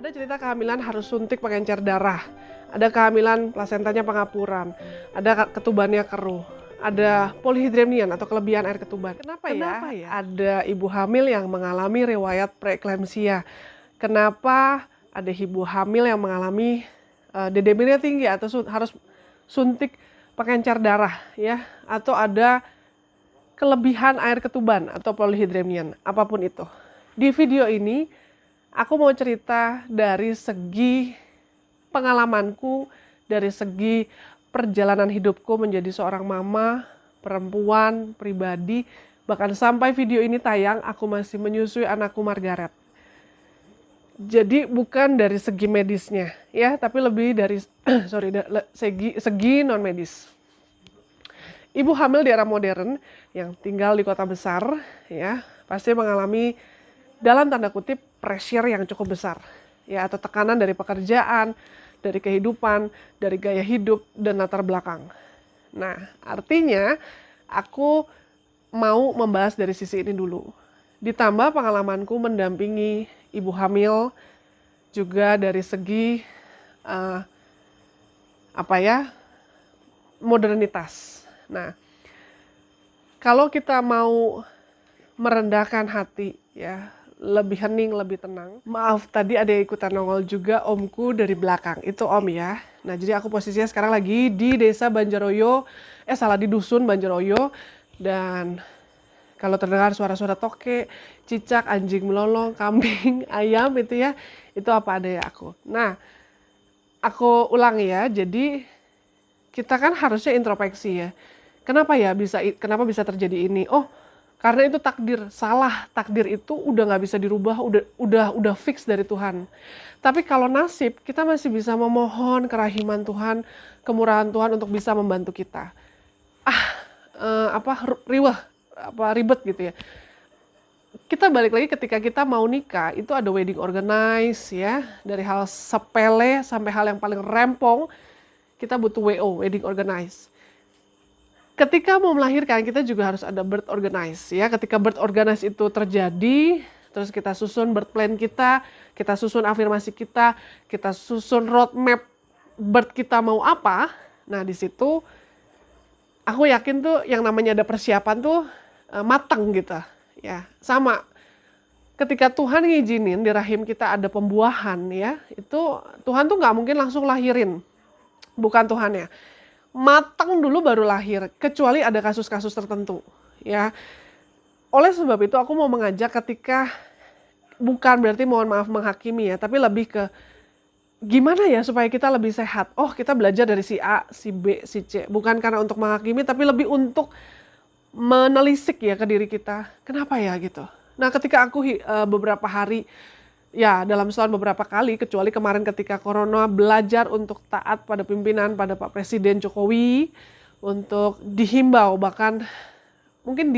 Ada cerita kehamilan harus suntik pengencer darah, ada kehamilan plasentanya pengapuran, ada ketubannya keruh, ada polyhydramnion atau kelebihan air ketuban. Kenapa ya ada ibu hamil yang mengalami riwayat preeklamsia? Kenapa ada ibu hamil yang mengalami DDB-nya tinggi atau harus suntik pengencer darah ya? Atau ada kelebihan air ketuban atau polyhydramnion, apapun itu. Di video ini aku mau cerita dari segi pengalamanku, dari segi perjalanan hidupku menjadi seorang mama, perempuan, pribadi, bahkan sampai video ini tayang aku masih menyusui anakku Margaret. Jadi bukan dari segi medisnya ya, tapi lebih dari segi non medis. Ibu hamil di era modern yang tinggal di kota besar ya, pasti mengalami dalam tanda kutip pressure yang cukup besar ya, atau tekanan dari pekerjaan, dari kehidupan, dari gaya hidup dan latar belakang. Nah, artinya aku mau membahas dari sisi ini dulu. Ditambah pengalamanku mendampingi ibu hamil juga dari segi modernitas. Nah, kalau kita mau merendahkan hati ya, lebih hening, lebih tenang. Maaf, tadi ada ikutan nongol juga omku dari belakang. Itu om ya. Nah, jadi aku posisinya sekarang lagi di desa Banjaroyo. Di dusun Banjaroyo. Dan kalau terdengar suara-suara toke, cicak, anjing melolong, kambing, ayam itu ya. Itu apa adanya aku. Nah, aku ulangi ya. Jadi kita kan harusnya introspeksi ya. Kenapa bisa terjadi ini? Oh, karena itu takdir. Salah, takdir itu udah nggak bisa dirubah, udah fix dari Tuhan. Tapi kalau nasib, kita masih bisa memohon kerahiman Tuhan, kemurahan Tuhan untuk bisa membantu kita. Ribet gitu ya. Kita balik lagi ketika kita mau nikah, itu ada wedding organize ya, dari hal sepele sampai hal yang paling rempong, kita butuh WO, wedding organize. Ketika mau melahirkan, kita juga harus ada birth organize ya. Ketika birth organize itu terjadi, terus kita susun birth plan kita susun afirmasi kita susun roadmap birth kita mau apa. Nah, di situ aku yakin tuh yang namanya ada persiapan tuh matang gitu ya. Sama ketika Tuhan ngizinin di rahim kita ada pembuahan ya, itu Tuhan tuh nggak mungkin langsung lahirin, bukan Tuhan ya. Matang dulu baru lahir, kecuali ada kasus-kasus tertentu ya. Oleh sebab itu aku mau mengajak ketika, bukan berarti mohon maaf menghakimi ya, tapi lebih ke gimana ya supaya kita lebih sehat. Oh, kita belajar dari si A, si B, si C, bukan karena untuk menghakimi tapi lebih untuk menelisik ya ke diri kita, kenapa ya gitu. Nah, ketika aku beberapa hari ya, dalam setahun beberapa kali, kecuali kemarin ketika corona, belajar untuk taat pada pimpinan, pada Pak Presiden Jokowi, untuk dihimbau, bahkan mungkin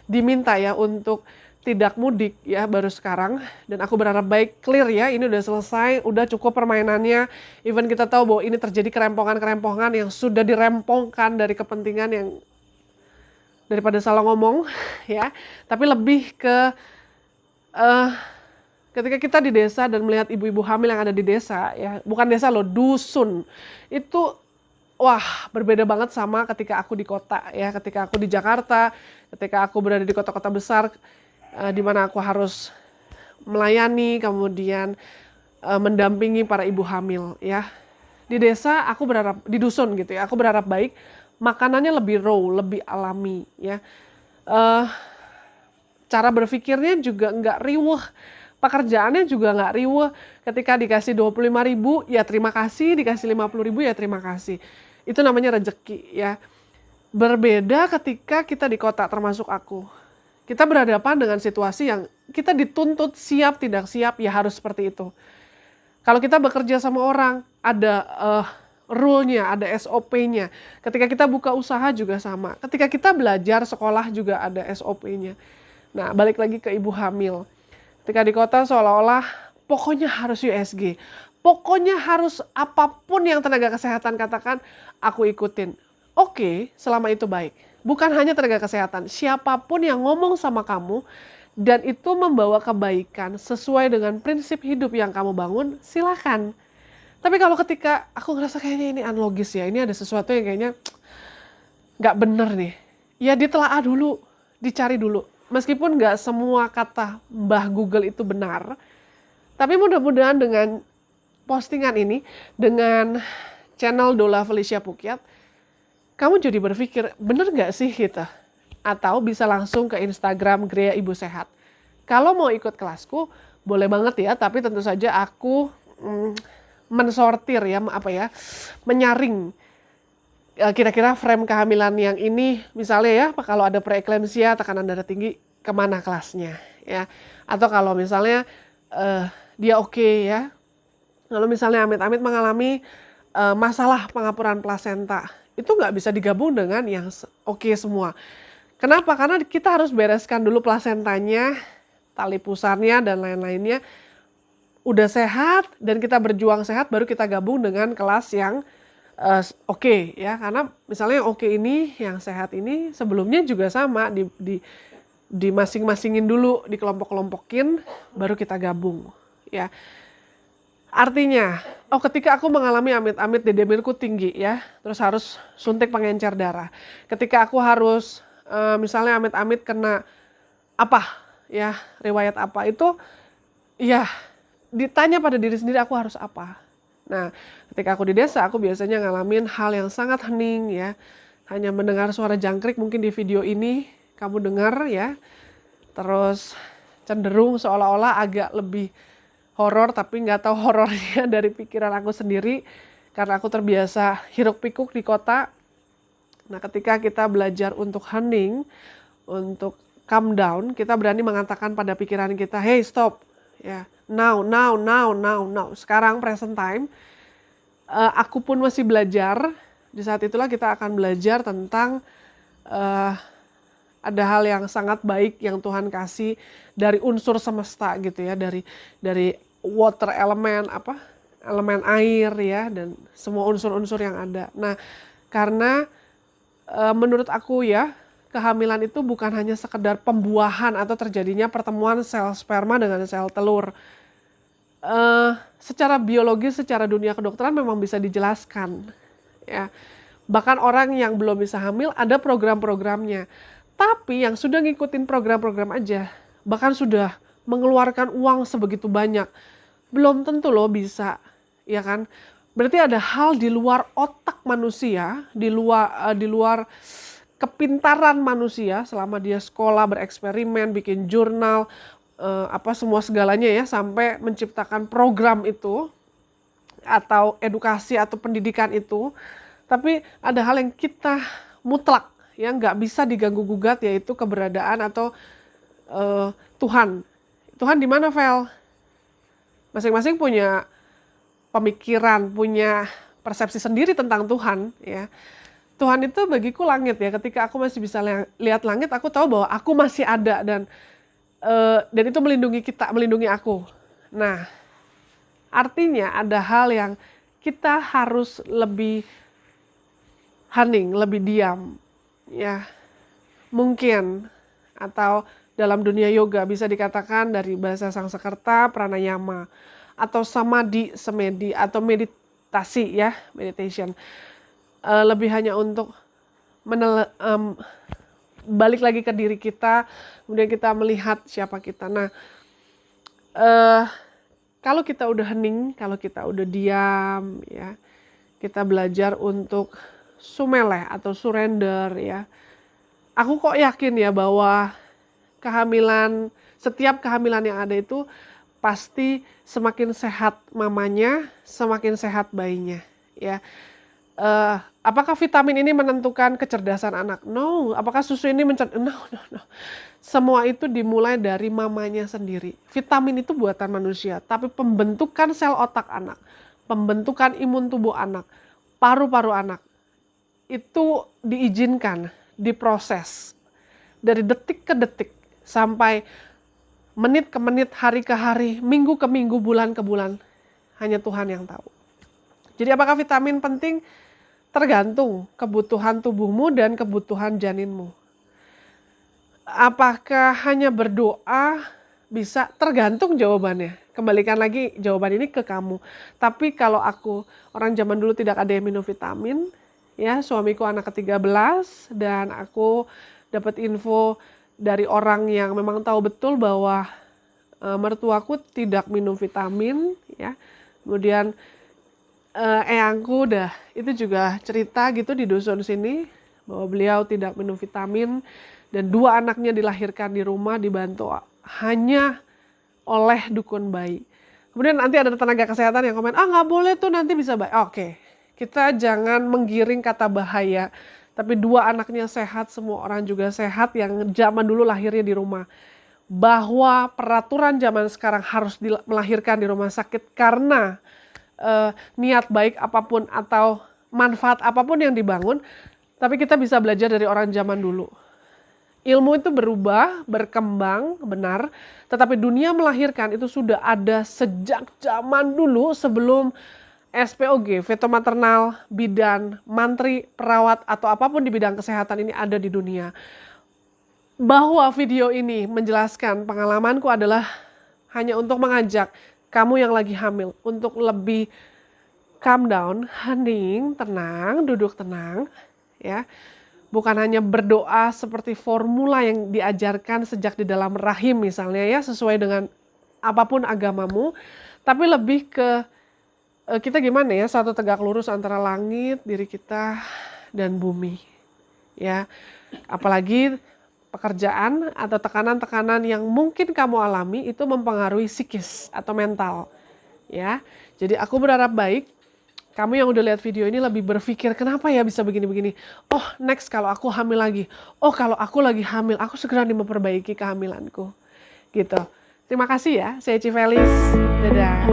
diminta ya untuk tidak mudik ya baru sekarang. Dan aku berharap baik, clear ya, ini udah selesai, udah cukup permainannya. Even kita tahu bahwa ini terjadi kerempongan-kerempongan yang sudah dirempongkan dari kepentingan yang daripada salah ngomong ya. Tapi lebih ke ketika kita di desa dan melihat ibu-ibu hamil yang ada di desa, ya bukan desa loh, dusun, itu wah berbeda banget sama ketika aku di kota ya, ketika aku di Jakarta, ketika aku berada di kota-kota besar, di mana aku harus melayani, kemudian mendampingi para ibu hamil ya. Di desa aku berharap, di dusun gitu ya, aku berharap baik, makanannya lebih raw, lebih alami ya. Cara berpikirnya juga nggak riweh. Pekerjaannya juga nggak riweh, ketika dikasih 25.000 ya terima kasih, dikasih 50.000 ya terima kasih. Itu namanya rezeki ya. Berbeda ketika kita di kota, termasuk aku. Kita berhadapan dengan situasi yang kita dituntut siap tidak siap ya harus seperti itu. Kalau kita bekerja sama orang, ada rule-nya, ada SOP-nya. Ketika kita buka usaha juga sama. Ketika kita belajar sekolah juga ada SOP-nya. Nah, balik lagi ke ibu hamil. Ketika di kota seolah-olah pokoknya harus USG. Pokoknya harus apapun yang tenaga kesehatan katakan, aku ikutin. Oke, selama itu baik. Bukan hanya tenaga kesehatan, siapapun yang ngomong sama kamu, dan itu membawa kebaikan sesuai dengan prinsip hidup yang kamu bangun, silakan. Tapi kalau ketika aku ngerasa kayaknya ini unlogis ya, ini ada sesuatu yang kayaknya nggak bener nih, ya ditelaah dulu, dicari dulu. Meskipun nggak semua kata Mbah Google itu benar, tapi mudah-mudahan dengan postingan ini, dengan channel Dola Felicia Pukyat, kamu jadi berpikir, bener nggak sih kita? Atau bisa langsung ke Instagram Grea Ibu Sehat. Kalau mau ikut kelasku, boleh banget ya, tapi tentu saja aku mensortir ya, menyaring kira-kira frame kehamilan yang ini, misalnya ya, kalau ada preeklamsia, tekanan darah tinggi, kemana kelasnya ya. Atau kalau misalnya dia oke ya, kalau misalnya amit-amit mengalami masalah pengapuran plasenta, itu nggak bisa digabung dengan yang oke semua. Kenapa? Karena kita harus bereskan dulu plasentanya, tali pusarnya dan lain-lainnya udah sehat, dan kita berjuang sehat, baru kita gabung dengan kelas yang oke ya. Karena misalnya yang oke ini, yang sehat ini sebelumnya juga sama, di masing-masingin dulu, di kelompok-kelompokin, baru kita gabung ya. Artinya, ketika aku mengalami amit-amit DDM-ku tinggi ya, terus harus suntik pengencer darah. Ketika aku harus misalnya amit-amit kena apa ya, riwayat apa, itu ya ditanya pada diri sendiri, aku harus apa. Nah, ketika aku di desa, aku biasanya ngalamin hal yang sangat hening ya, hanya mendengar suara jangkrik, mungkin di video ini kamu dengar ya, terus cenderung seolah-olah agak lebih horor, tapi nggak tahu horornya dari pikiran aku sendiri karena aku terbiasa hiruk pikuk di kota. Nah, ketika kita belajar untuk hening, untuk calm down, kita berani mengatakan pada pikiran kita, hey stop, ya, now. Sekarang present time. Aku pun masih belajar. Di saat itulah kita akan belajar tentang ada hal yang sangat baik yang Tuhan kasih dari unsur semesta gitu ya, dari water elemen, elemen air ya, dan semua unsur-unsur yang ada. Nah, karena menurut aku ya, kehamilan itu bukan hanya sekedar pembuahan atau terjadinya pertemuan sel sperma dengan sel telur. Secara biologis, secara dunia kedokteran memang bisa dijelaskan ya. Bahkan orang yang belum bisa hamil ada program-programnya. Tapi yang sudah ngikutin program-program aja, bahkan sudah mengeluarkan uang sebegitu banyak, belum tentu loh bisa, ya kan? Berarti ada hal di luar otak manusia, di luar kepintaran manusia selama dia sekolah, bereksperimen, bikin jurnal, semua segalanya ya, sampai menciptakan program itu atau edukasi atau pendidikan itu. Tapi ada hal yang kita mutlak yang nggak bisa diganggu gugat, yaitu keberadaan atau Tuhan. Tuhan di mana, Vel? Masing-masing punya pemikiran, punya persepsi sendiri tentang Tuhan ya. Tuhan itu bagiku langit ya. Ketika aku masih bisa lihat langit, aku tahu bahwa aku masih ada, dan itu melindungi kita, melindungi aku. Nah, artinya ada hal yang kita harus lebih hening, lebih diam ya. Mungkin atau dalam dunia yoga bisa dikatakan dari bahasa Sangsekerta pranayama, atau samadhi, semedi, atau meditasi ya, meditation. Lebih hanya untuk balik lagi ke diri kita, kemudian kita melihat siapa kita. Nah, kalau kita udah hening, kalau kita udah diam ya, kita belajar untuk sumeleh atau surrender ya. Aku kok yakin ya bahwa setiap kehamilan yang ada itu pasti semakin sehat mamanya, semakin sehat bayinya ya. Apakah vitamin ini menentukan kecerdasan anak? No. Apakah susu ini no. Semua itu dimulai dari mamanya sendiri. Vitamin itu buatan manusia, tapi pembentukan sel otak anak, pembentukan imun tubuh anak, paru-paru anak, itu diizinkan, diproses dari detik ke detik, sampai menit ke menit, hari ke hari, minggu ke minggu, bulan ke bulan. Hanya Tuhan yang tahu. Jadi apakah vitamin penting? Tergantung kebutuhan tubuhmu dan kebutuhan janinmu. Apakah hanya berdoa bisa? Tergantung jawabannya. Kembalikan lagi jawaban ini ke kamu. Tapi kalau aku, orang zaman dulu tidak ada yang minum vitamin, ya suamiku anak ke-13 dan aku dapat info dari orang yang memang tahu betul bahwa mertuaku tidak minum vitamin, ya. Kemudian eyangku itu juga cerita gitu di dusun sini bahwa beliau tidak minum vitamin dan 2 anaknya dilahirkan di rumah dibantu hanya oleh dukun bayi. Kemudian nanti ada tenaga kesehatan yang komen, nggak boleh tuh nanti bisa baik. Oke, kita jangan menggiring kata bahaya. Tapi 2 anaknya sehat, semua orang juga sehat yang zaman dulu lahirnya di rumah. Bahwa peraturan zaman sekarang harus melahirkan di rumah sakit karena niat baik apapun atau manfaat apapun yang dibangun, tapi kita bisa belajar dari orang zaman dulu. Ilmu itu berubah, berkembang, benar, tetapi dunia melahirkan itu sudah ada sejak zaman dulu sebelum SPOG, veto maternal, bidan, mantri, perawat, atau apapun di bidang kesehatan ini ada di dunia. Bahwa video ini menjelaskan pengalamanku adalah hanya untuk mengajak kamu yang lagi hamil untuk lebih calm down, hening, tenang, duduk tenang, ya. Bukan hanya berdoa seperti formula yang diajarkan sejak di dalam rahim misalnya ya, sesuai dengan apapun agamamu, tapi lebih ke kita gimana ya, satu tegak lurus antara langit, diri kita, dan bumi. Ya, apalagi pekerjaan atau tekanan-tekanan yang mungkin kamu alami itu mempengaruhi psikis atau mental. Ya, jadi aku berharap baik. Kamu yang udah lihat video ini lebih berpikir, kenapa ya bisa begini-begini? Oh, next kalau aku hamil lagi. Oh, kalau aku lagi hamil, aku segera nih memperbaiki kehamilanku. Gitu. Terima kasih ya, saya Civelis. Dadah.